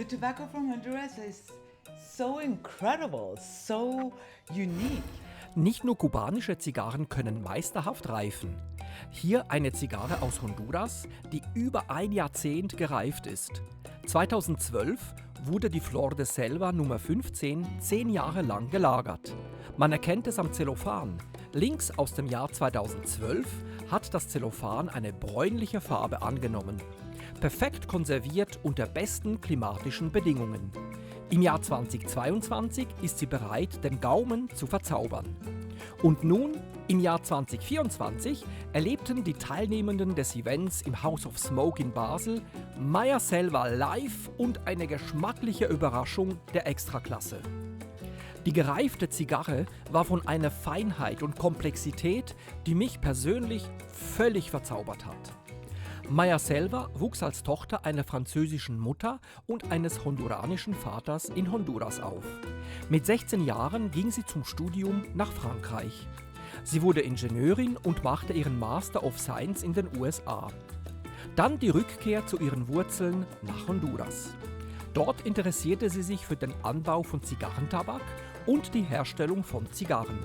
tobacco from Honduras is so incredible, so unique. Nicht nur kubanische Zigarren können meisterhaft reifen. Hier eine Zigarre aus Honduras, die über ein Jahrzehnt gereift ist. 2012 wurde die Flor de Selva Nummer 15 10 Jahre lang gelagert. Man erkennt es am Zellophan. Links aus dem Jahr 2012 hat das Zellophan eine bräunliche Farbe angenommen. Perfekt konserviert unter besten klimatischen Bedingungen. Im Jahr 2022 ist sie bereit, den Gaumen zu verzaubern. Und nun, im Jahr 2024, erlebten die Teilnehmenden des Events im House of Smoke in Basel Maya Selva live und eine geschmackliche Überraschung der Extraklasse. Die gereifte Zigarre war von einer Feinheit und Komplexität, die mich persönlich völlig verzaubert hat. Maya Selva wuchs als Tochter einer französischen Mutter und eines honduranischen Vaters in Honduras auf. Mit 16 Jahren ging sie zum Studium nach Frankreich. Sie wurde Ingenieurin und machte ihren Master of Science in den USA. Dann die Rückkehr zu ihren Wurzeln nach Honduras. Dort interessierte sie sich für den Anbau von Zigarrentabak und die Herstellung von Zigarren.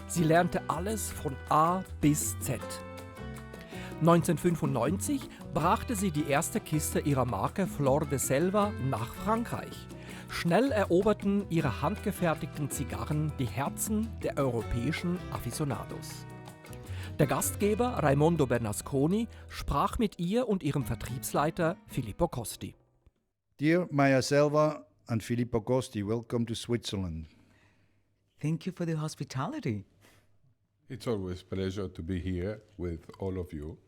Sie lernte alles von A bis Z. 1995 brachte sie die erste Kiste ihrer Marke Flor de Selva nach Frankreich. Schnell eroberten ihre handgefertigten Zigarren die Herzen der europäischen Aficionados. Der Gastgeber Raimondo Bernasconi sprach mit ihr und ihrem Vertriebsleiter Filippo Costi. Dear Maya Selva and Filippo Costi, welcome to Switzerland. Thank you for the hospitality. It's always a pleasure to be here with all of you.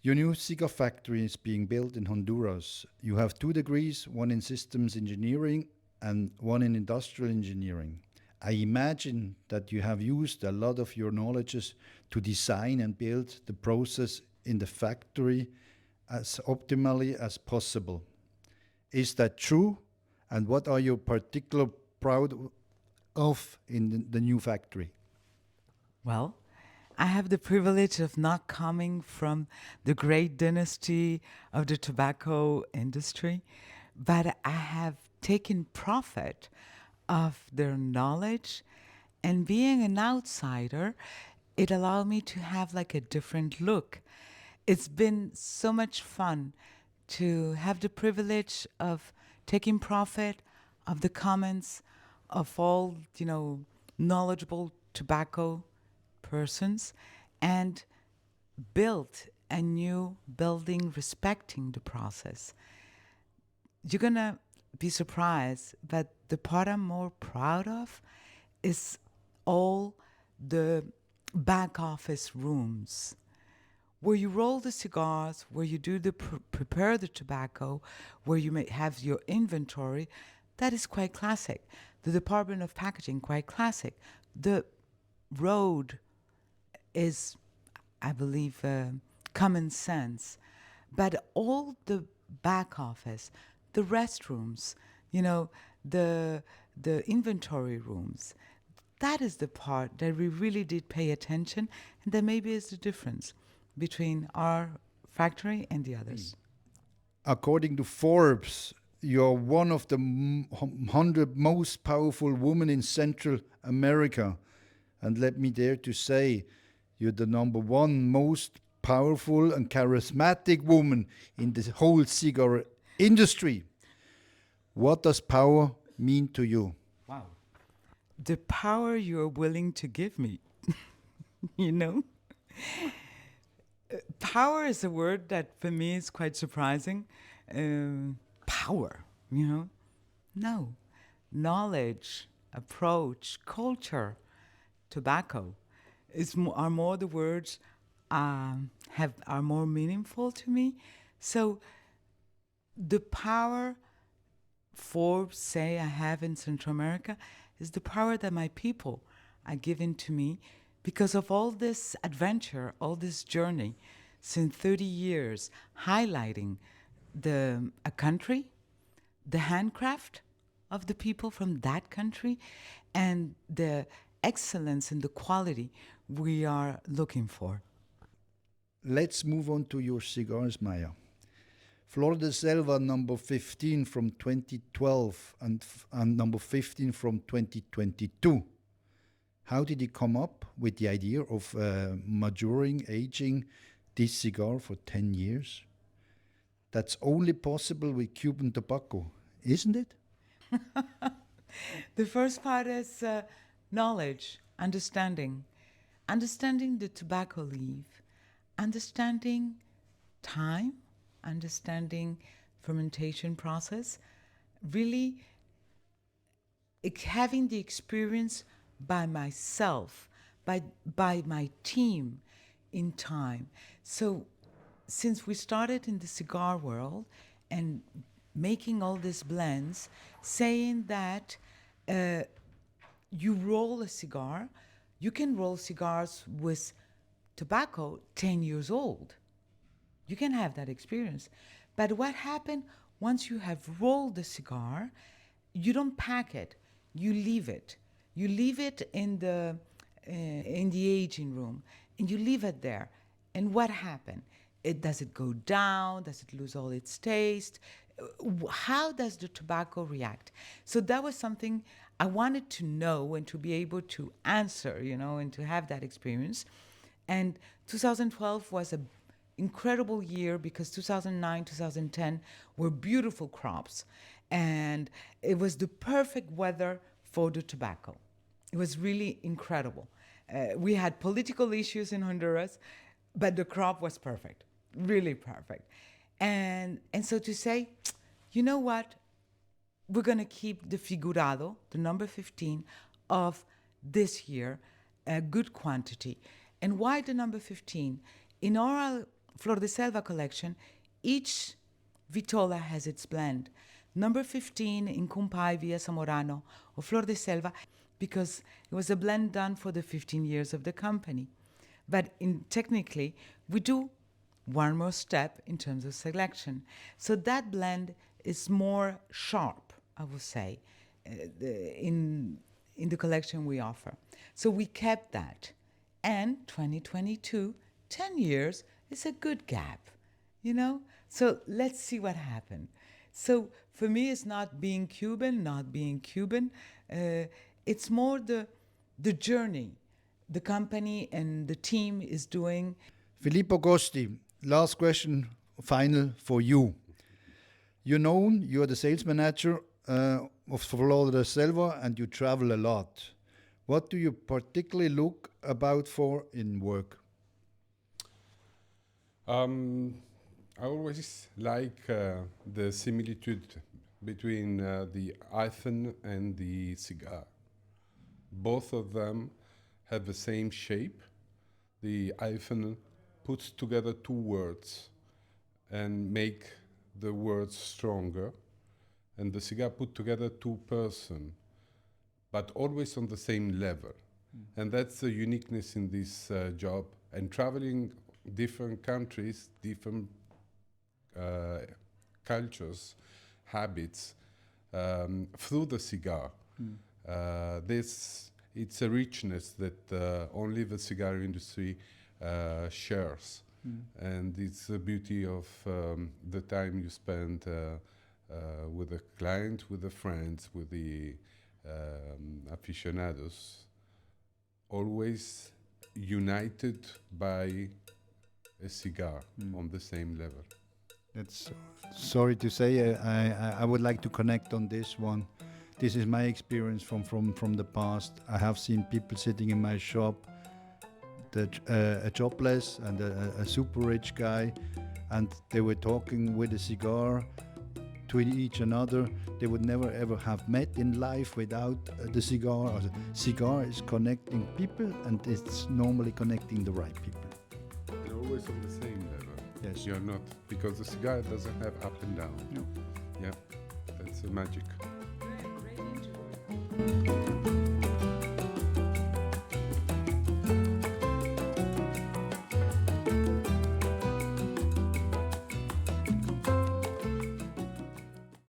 Your new cigar factory is being built in Honduras. You have 2 degrees, one in systems engineering and one in industrial engineering. I imagine that you have used a lot of your knowledges to design and build the process in the factory as optimally as possible. Is that true? And what are you particularly proud of in the new factory? Well, I have the privilege of not coming from the great dynasty of the tobacco industry, but I have taken profit of their knowledge, and being an outsider, it allowed me to have like a different look. It's been so much fun to have the privilege of taking profit of the comments of all, knowledgeable tobacco persons and built a new building respecting the process. You're gonna be surprised, but the part I'm more proud of is all the back office rooms where you roll the cigars, where you do the prepare the tobacco, where you may have your inventory. That is quite classic. The Department of Packaging, quite classic. The road is, I believe, common sense. But all the back office, the restrooms, the inventory rooms, that is the part that we really did pay attention, and that maybe is the difference between our factory and the others. According to Forbes, you're one of the 100 most powerful women in Central America. And let me dare to say, you're the number 1 most powerful and charismatic woman in the whole cigar industry. What does power mean to you? Wow. The power you're willing to give me, Power is a word that for me is quite surprising. Power, No. Knowledge, approach, culture, tobacco are more the words are more meaningful to me. So the power Forbes say I have in Central America is the power that my people are giving to me because of all this adventure, all this journey since 30 years, highlighting a country, the handcraft of the people from that country, and the excellence and the quality we are looking for. Let's move on to your cigars, Maya. Flor de Selva number 15 from 2012 and number 15 from 2022. How did he come up with the idea of maturing, aging this cigar for 10 years? That's only possible with Cuban tobacco, isn't it? The first part is knowledge, understanding the tobacco leaf, understanding time, understanding fermentation process, really having the experience by myself, by my team in time. So since we started in the cigar world and making all these blends, saying that you roll a cigar, you can roll cigars with tobacco 10 years old. You can have that experience. But what happened once you have rolled the cigar, you don't pack it, you leave it. You leave it in the aging room, and you leave it there. And what happened? Does it go down? Does it lose all its taste? How does the tobacco react? So that was something I wanted to know and to be able to answer, and to have that experience. And 2012 was an incredible year because 2009, 2010 were beautiful crops. And it was the perfect weather for the tobacco. It was really incredible. We had political issues in Honduras, but the crop was perfect, really perfect. And so to say, you know what? We're going to keep the figurado, the number 15 of this year, a good quantity. And why the number 15? In our Flor de Selva collection, each vitola has its blend. Number 15 in Cumpai, Via Zamorano, or Flor de Selva, because it was a blend done for the 15 years of the company. But technically, we do one more step in terms of selection. So that blend is more sharp, I would say, in the collection we offer. So we kept that. And 2022, 10 years is a good gap, So let's see what happened. So for me, it's not being Cuban, it's more the journey the company and the team is doing. Filippo Gosti, last question, final for you. You're the sales manager of Flor de Selva and you travel a lot. What do you particularly look about for in work? I always like the similitude between the hyphen and the cigar. Both of them have the same shape. The hyphen puts together two words and make the words stronger. And the cigar put together two persons, but always on the same level. And that's the uniqueness in this job. And traveling different countries, different cultures, habits, through the cigar. It's a richness that only the cigar industry shares. And it's the beauty of the time you spend with the client, with the friends, with the aficionados, always united by a cigar on the same level. That's sorry to say, I would like to connect on this one. This is my experience from the past. I have seen people sitting in my shop, a jobless and a super rich guy, and they were talking with a cigar to each another. They would never ever have met in life without the cigar. The cigar is connecting people, and it's normally connecting the right people. You're always on the same level. Yes. You're not, because the cigar doesn't have up and down. No. Yeah, that's the magic. Great interview.